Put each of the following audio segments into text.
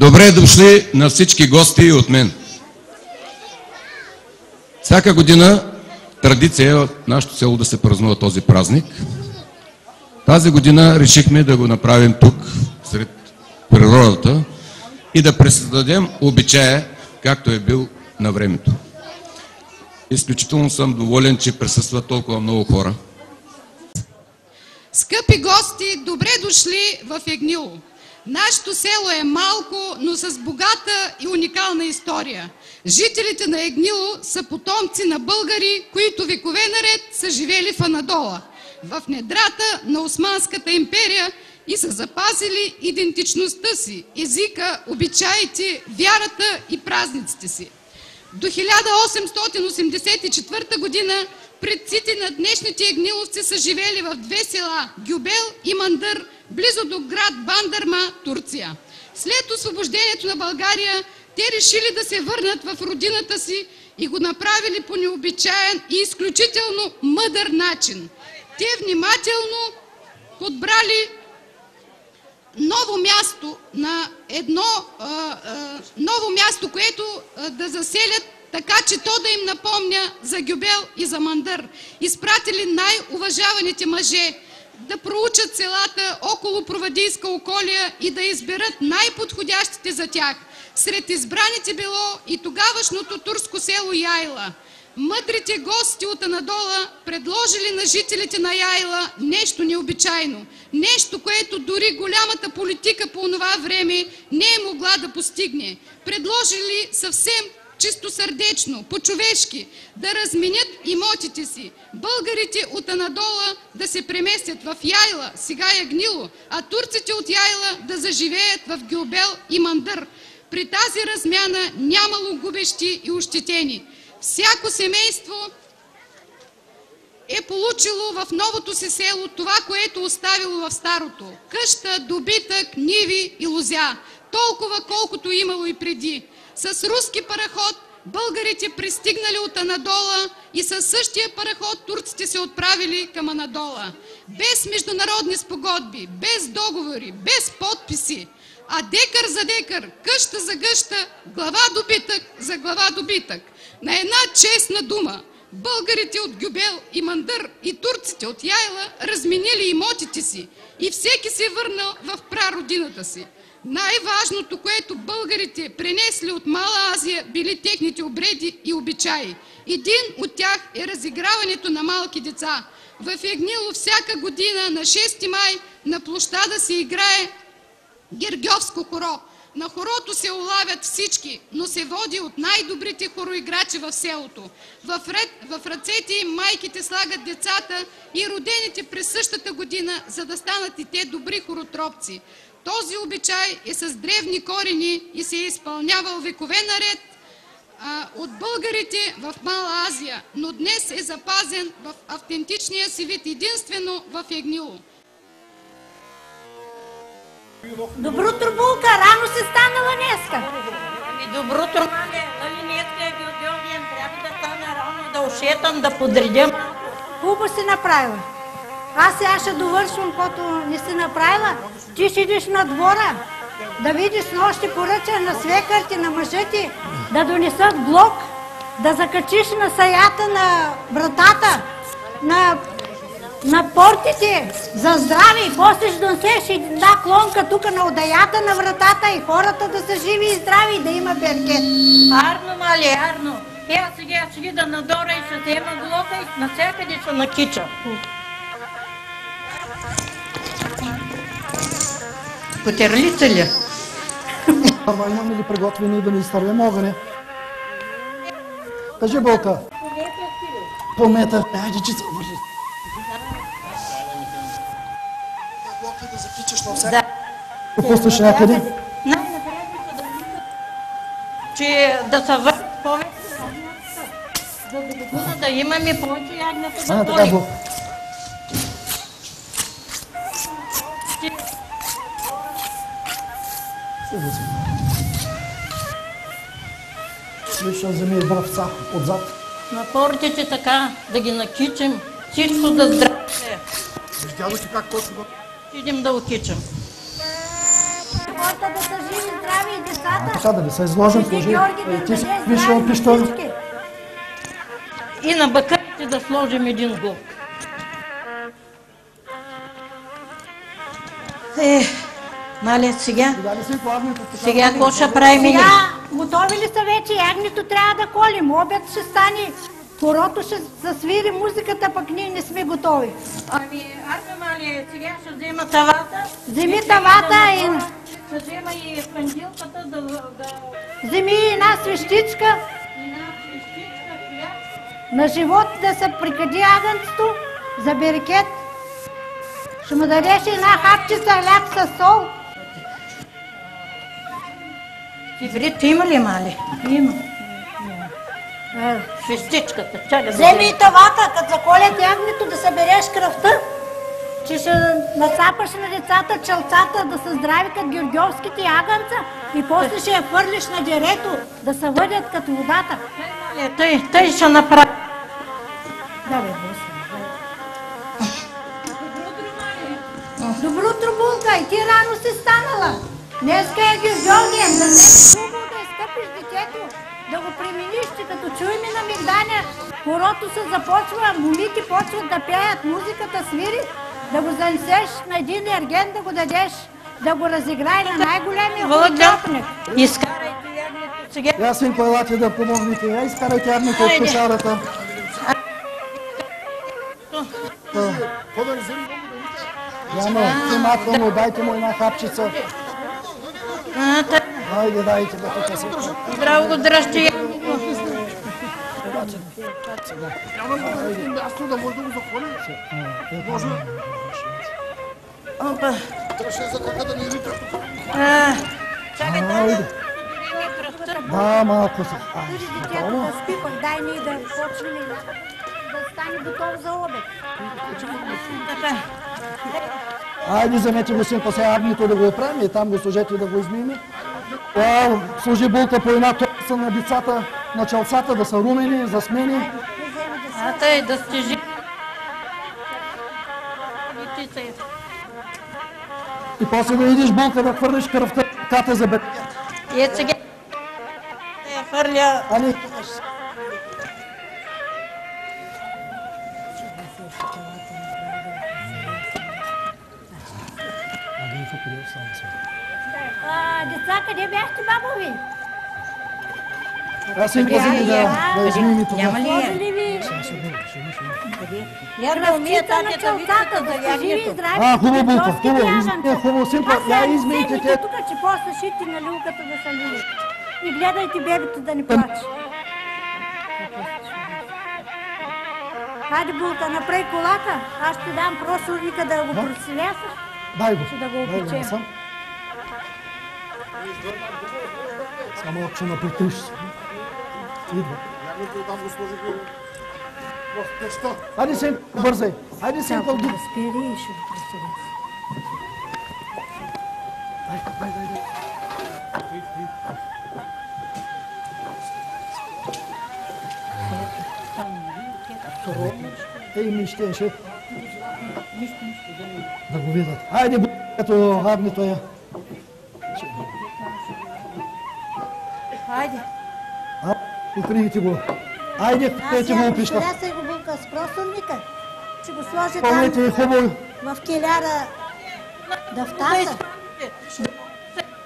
Добре дошли на всички гости от мен. Всяка година традиция е в нашето село да се празнува този празник. Тази година решихме да го направим тук, сред природата, и да пресъздадем обичая, както е бил на времето. Изключително съм доволен, че присъстват толкова много хора. Скъпи гости, добре дошли в Ягнило. Нашето село е малко, но с богата и уникална история. Жителите на Ягнило са потомци на българи, които векове наред са живели в Анадола, в недрата на Османската империя, и са запазили идентичността си, езика, обичаите, вярата и празниците си. До 1884 година предците на днешните ягниловци са живели в две села – Гюбел и Мандър, близо до град Бандърма, Турция. След освобождението на България, те решили да се върнат в родината си и го направили по необичаен и изключително мъдър начин. Те внимателно подбрали ново място, което да заселят, така че то да им напомня за Гюбел и за Мандър. Изпратили най-уважаваните мъже да проучат селата около Провадийска околия и да изберат най-подходящите за тях. Сред избраните било и тогавашното турско село Яйла. Мъдрите гости от Анадола предложили на жителите на Яйла нещо необичайно, нещо, което дори голямата политика по това време не е могла да постигне. Предложили съвсем чистосърдечно, по-човешки, да разменят имотите си. Българите от Анадола да се преместят в Яйла, сега Ягнило, а турците от Яйла да заживеят в Гюбел и Мандър. При тази размяна нямало губещи и ощетени. Всяко семейство е получило в новото си село това, което оставило в старото. Къща, добитък, ниви и лозя. Толкова, колкото имало и преди. С руски параход българите пристигнали от Анадола и със същия параход турците се отправили към Анадола. Без международни спогодби, без договори, без подписи, а декар за декар, къща за къща, глава добитък за глава добитък. На една честна дума, българите от Гюбел и Мандър и турците от Яйла разменили имотите си и всеки се върнал в прародината си. Най-важното, което българите пренесли от Мала Азия, били техните обреди и обичаи. Един от тях е разиграването на малки деца. В Ягнило всяка година на 6 май на площада се играе Гергьовско хоро. На хорото се улавят всички, но се води от най-добрите хороиграчи в селото. В ръцете им майките слагат децата и родените през същата година, за да станат и те добри хоротропци. Този обичай е с древни корени и се е изпълнявал векове наред от българите в Мала Азия, но днес е запазен в автентичния си вид единствено в Ягнило. Доброто булка, рано се станала днеска. Доброто, нали днеска е Гюбел ден, трябва да стана рано, да ушетам, да подредям. Хубаво си направила. Аз сега ще довършвам, което не си направила. Ти ще идиш на двора, да видиш нощи поръча на свекърти, на мъжете, да донесат блок, да закачиш на саята на вратата, на портите за здраве, и после ще донесеш една клонка тук на одаята на вратата и хората да са живи и здрави и да има беркет. Арно, мали, арно. Сега ще вида надора и ще взема блока и навсякъде ще накича. Котерлица ли? Нямаме ли приготвени да ни изтървем огъня? Кажи, Болка. По метър. Айде, че се върши. Блока да закичаш на всяка. Пуснеш някъде? Най-напред че да се върши повече. За да имаме повече ягнята да така, боли. Ще вземе бравца отзад. Напорите така, да ги накичим, всичко да здраве. Виж дядо ти как точно го... Идем да окичам. Хората да са живи, здрави и да децата. Така да ви се изложим, Свети служи. Георги да им Ти си даде виж здраве на пиштол. всички. И на бакърите да сложим един гол. Мале, сега Дали си главното така? Сега какво ще правим? Сега, готови ли са вече? Ягнето трябва да колим. Обед ще стане. Хорото ще засвири музиката, пък ние не сме готови. Ами, аз мале, сега ще взема тавата. Вземи тавата и Ще взема и кандилката да... вземи една свещичка. Една свещичка, хляб. На живот да се прикади агънцето за берекет. Ще му дадеш една хапчица хляб със сол. Иврит има ли, мале? Има. Свещичката, чакай. Вземи и тавата, като заколят ягнето, да събереш кръвта, че ще насапаш на децата челцата да са здрави като георгиовските агънца и после ще я хвърлиш на дерето, да се въдят като водата. Тъй ще направи. Да, бе, Добро утро, Булка, и ти рано си станала. Днеска е Георгиев, за мен е хубаво да изкъпиш детето, да го премениш, че като чуем и на мигданя, хорото се започва, момите почват да пеят, музиката свири, да го занесеш на един ерген, да го дадеш, да го разиграе на най-големия художник. Изкарайте ягнето сега. Я, синко, елате да помогнете. Я изкарайте ягнето от кошарата. Яно, внимателно, дайте му една хапчица. Хайде, дайте да тук се. Здраво го дръжте. Опа. Чакай, Да, малко се. Дори детето да спи, пък дай ние да почнем да стане готов за обед. Айде, вземете го, синко, сега агнето да го оправим и там го служете да го измиме. Служи Булка по една тоса на децата, на челцата, да са румени, засмени. Тъй да стежи. И после да идиш, Булка, да хвърлиш кръвта, ката за бед. И ето сега. Я хвърля. Али, Деца, къде бяхте, бабови? аз синко, вземи да измиме това. Няма ли я? Може ви Я да умия кръвчица на татята челцата, вика да за сте живи и ягнето. здрави? Хубаво, Булка, Георгиевските хубаво, ягънца. хубаво, синко, А я сега измийте седнете те. тук, че после шити на люлката да се лие. И гледайте бебето да не плаче. Хайде, Булка, направи колата. Аз ще дам просурника да го прослесаш. Дай го. Ще да го Дай го опечем. насам. Само че напретриш. Идва. Хайде, синко, бързай. Хайде, синко, Да спери и ще го прослеса. Ей, ми щеше. Да го видят. Хайде, като агнето е. Хайде. Покриете го. Айде, купете го опишка. Сега се го Булка с просурника. Ще го сложи там Помните, хубаво. в келяра да втаса.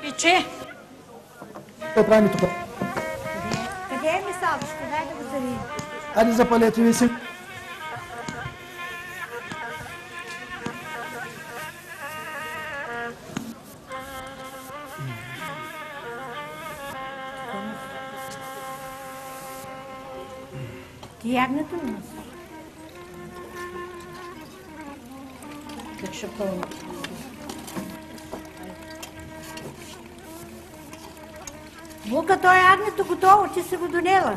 Пече. Какво правим тук? Къде е мисалчето? Дай да го завием. Айде, запалете ви си. Ти ягнето ли носи? Как ще пълни? Булка, той ягнето готово, ти си го донела.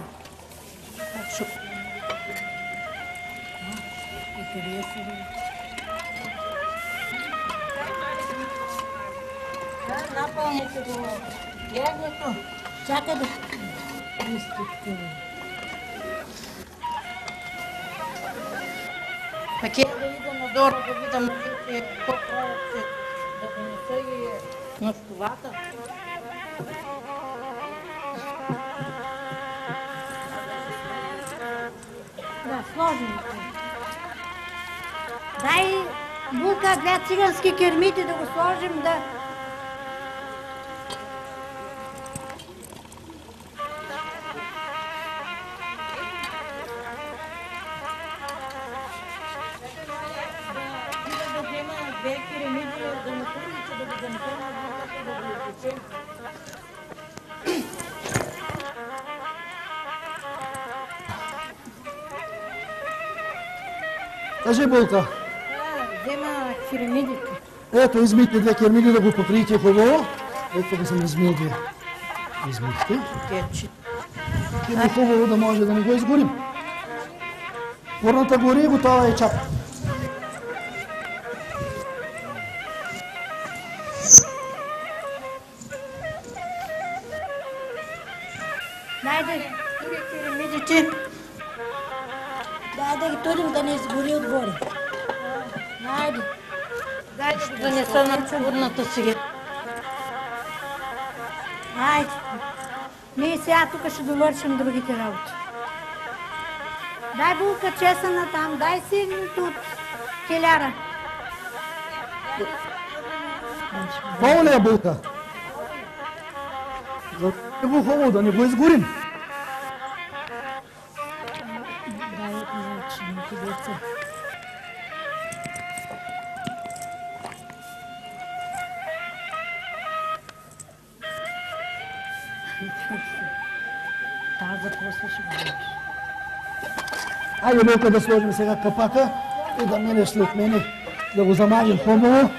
Напълните го. Ягнето. Чакай да... Пък е да ида надолу, да видам какво правят, да донеса и на стовата. Да, сложим. Дай булка, две цигански кермити да го сложим, да... Кажи, Булка. Взема керамидите. Ето, измийте две кермиди да го покриете хубаво. Ето да съм измил две. Измихте. И хубаво да може да не го изгорим. Фурната гори, готова е чап. Дай да тури керамидите. Дай да ги турим да не изгори отгоре. Хайде. Дай да не са на фурната сега. Хайде. Ние сега тук ще довършим другите работи. Дай булка чесана там, дай си от келяра. Хубаво ли е, Булка? За да го хубаво, да не го изгорим. Дай учените деца. Тази после ще говориш. Айде, Булка, да сложим сега капака и да минеш след мене, да го замажем хубаво.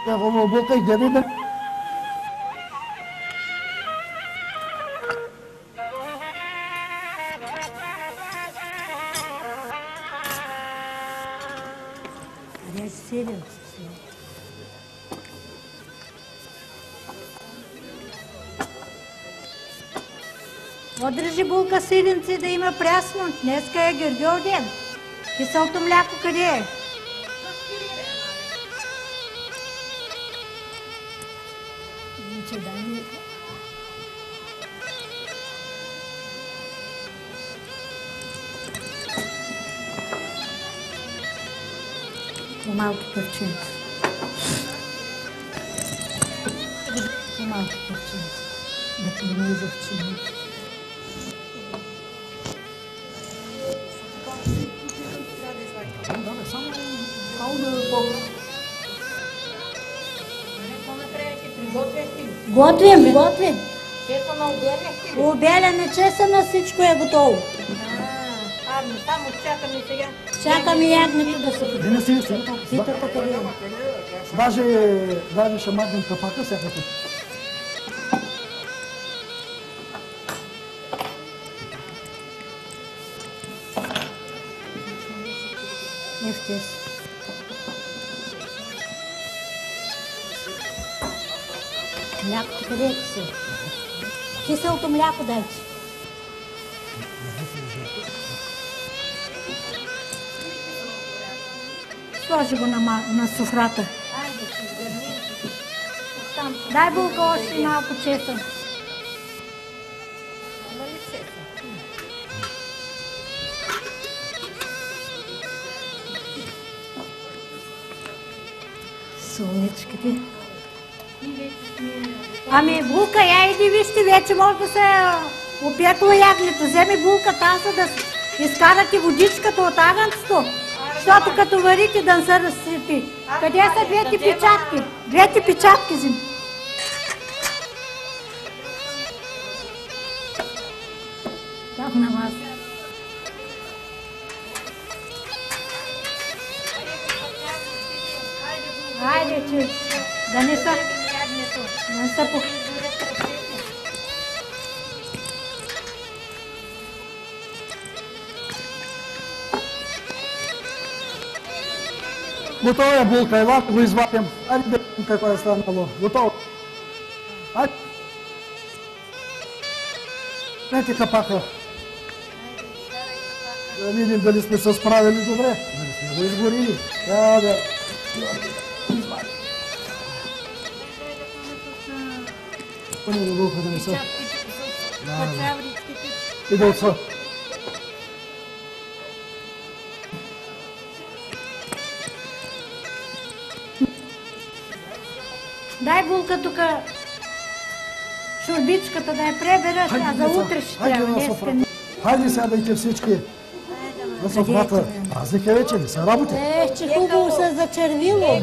Да, хубаво, Булка, и гледай да... Къде си седил? Отрежи булка силенци да има прясно. Днеска е Гергьов ден. Киселото мляко къде е? Че дай ми... По-малко перченца. По-малко перченца. Да помилиза в чините. Готвим, готвим. Чесана обеляхте ли? Обеляне, чесана, всичко е готово. Само чакаме сега. Чакаме ягнето да се Не, не си, си. питата къде е. Даже ще махнем капака всякакъв. Нефтес. Млякото къде е кисело? Киселото мляко дайте. Сложи го на софрата. Дай булка още малко чесън. Солничките. Ами булка, я иди вижте, вече може да се опекло ягнето. Вземи булка таза да изкарате водичката от агънцето, защото като варите да не се разсипи. Къде са двете печатки? Двете печатки вземи. Как на вас? Хайде, че да не са... Не са по... Готова е булка, елате го извадим. Айде да видим какво е станало. Готово. Айде. Дайте капака. Да видим дали сме се справили добре. Дали сме го изгорили. Да. Поне булка да не са. И да отца. Дай булка тук, шурбичката да я пребереш, а за утре ще трябва. Хайде, сядайте всички на софрата. Празник е вече, не са работи. Че хубаво се зачервило.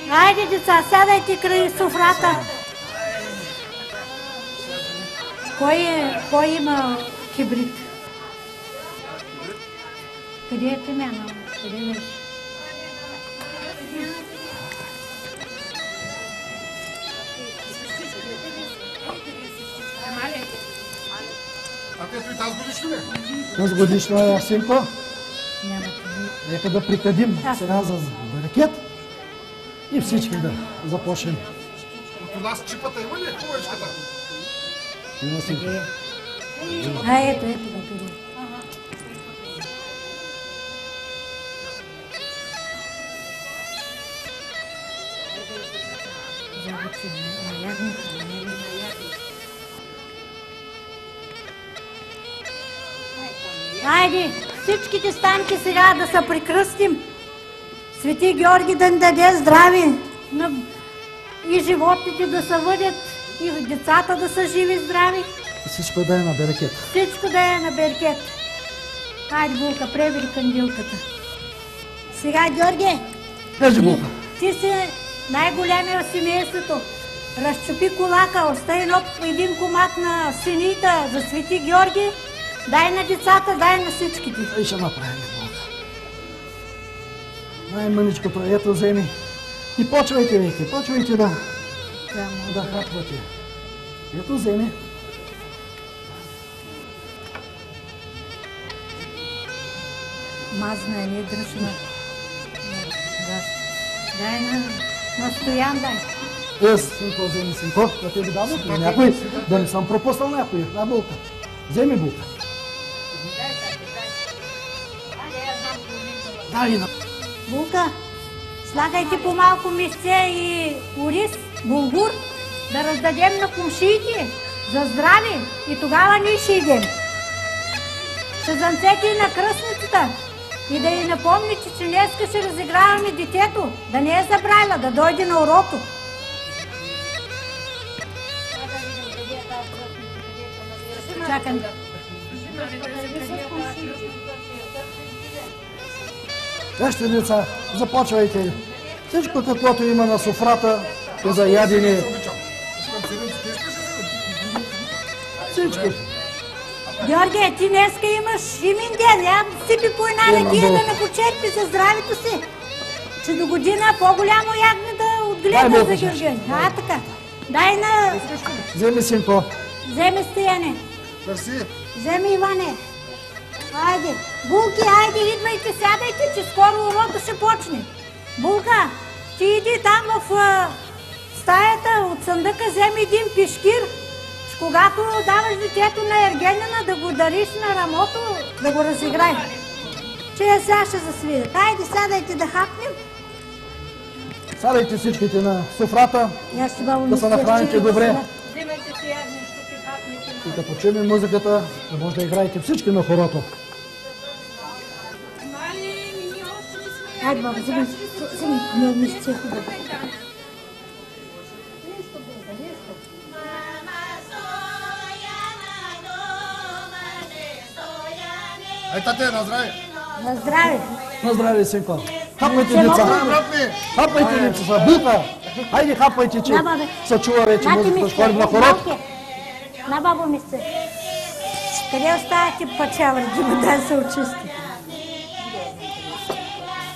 Хайде, деца, сядайте край софрата. Кой има кибрид? Къде е темяна? Къде беше? А те и тази годишно ли? Тази годишно е, синко. Няма кибрид. Нека да прикадим сега за ракет и всички да започнем. От нас чипата има ли? Хубавичката? Има синко. Ето да къде. Хайде, всичките станки сега да се прикръстим. Свети Георги да ни даде здраве и животните да се въдят, и децата да са живи здрави. Всичко да е на берекет. Всичко да е на беркет. Хайде, булка, пребери кандилката. Сега, Георги, Кажи, булка. ти си най-големия в семейството. Разчупи колака, остави един комат на синита за Свети Георги. Дай на децата, дай на всичките. И ще направим, булка. Най-мъничкото, ето вземи. И почвайте, веки, почвайте да хапвате. Ето вземи. Мазна е, не дръжна. Дай на Стоян, дай. Синко, вземи, синко. Да те ви дадат на някой. Да не съм пропуснал някой. Да, булка. Вземи, булка. Дай на... Булка, слагайте по малко месце и ориз, булгур, да раздадем на комшиите за здраве и тогава ние ще идем. Ще занцете и на кръстницата и да й напомните, че днеска ще разиграваме детето, да не е забравила, да дойде на урото. Чакам. Вижте, деца, започвайте. Всичко, каквото има на софрата, е за ядене. Всички. Георгия, ти днеска имаш имен ден. Я сипи по една ракия да не почерпи за здравето си. Че до година по-голямо ягне да отгледа за Георгия. Така. Дай на... Вземи, синко. Вземи, Стояне. Търси. Вземи, Иване. Хайде. Булки, хайде, идвайте, сядайте, че скоро урото ще почне. Булка, ти иди там в стаята от съндъка, вземи един пешкир. Когато даваш детето на Ергенина, да го дариш на рамото, да го разиграй. Че я сега ще засвида. Хайде, сядайте да хапнем. Сядайте всичките на софрата, да се нахраните добре. И като чуем музиката, да може да играете всички на хорото. Хайде, баба, вземи месце хубаво. Ай, тате, на здраве! На здраве! На здраве, синко! Хапайте, деца! Хапайте, деца! Булка! Хайде, хапайте, че се чува вече музиката, ще ходим на хорото. На бабо месце. Къде оставяте пачаври, да се очисти?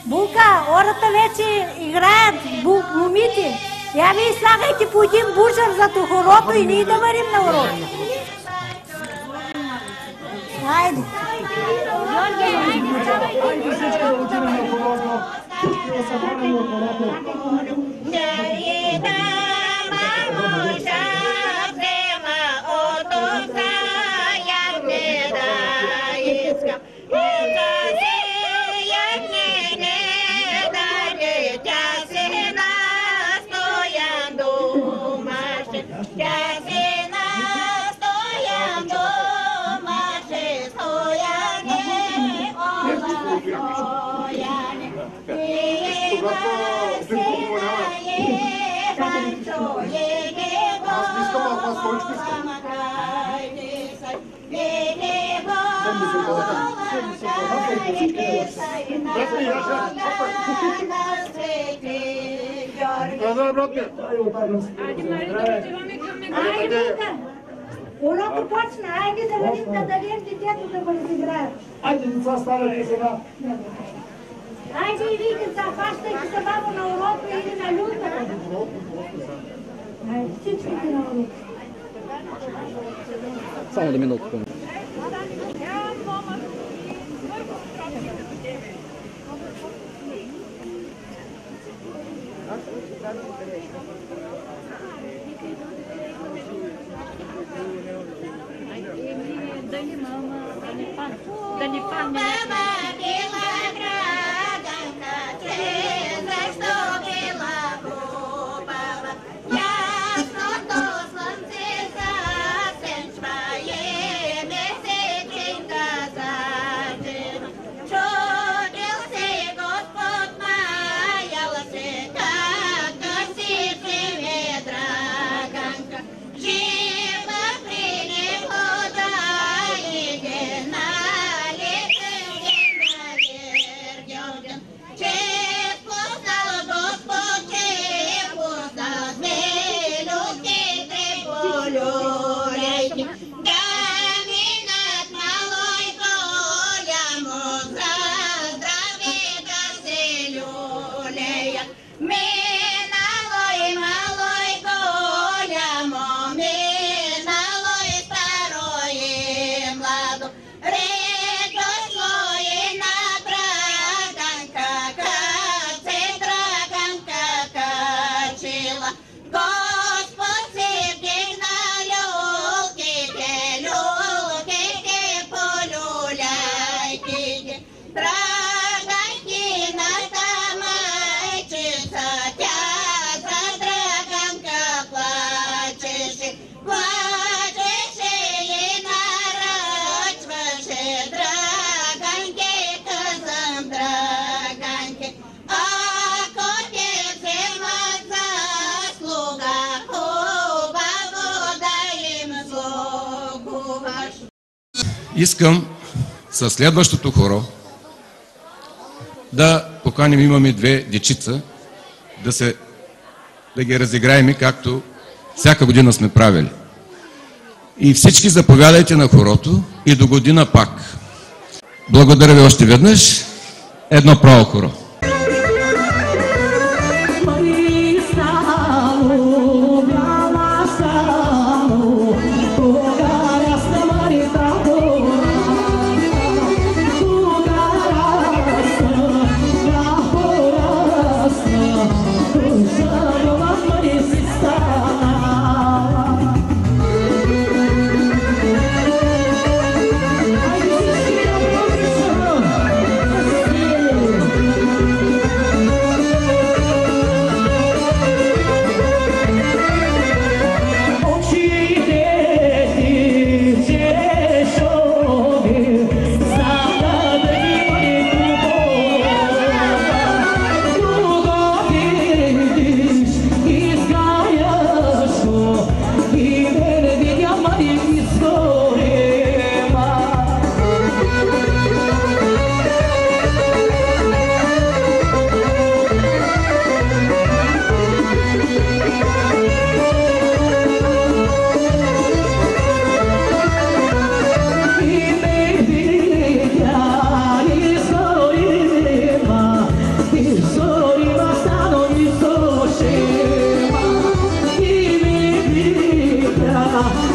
Булка, ората вече играят момите. Я ви слагайте по един бушер за хорото и ние да варим на урото. Хайде. Тя се настоя домаше стояне, ола стояне. Урока почна, айде да видим да дадем детето да го разиграят. Айде, деца, ставайте сега. Айде и вие деца, фащайте се баба на урока или на люлката. Айде, всичките на урока. Само да минутка. Да не падне. Искам със следващото хоро да поканим, имаме две дечица, да ги разиграем, както всяка година сме правили. И всички заповядайте на хорото и до година пак. Благодаря ви още веднъж. Едно право хоро. Bye.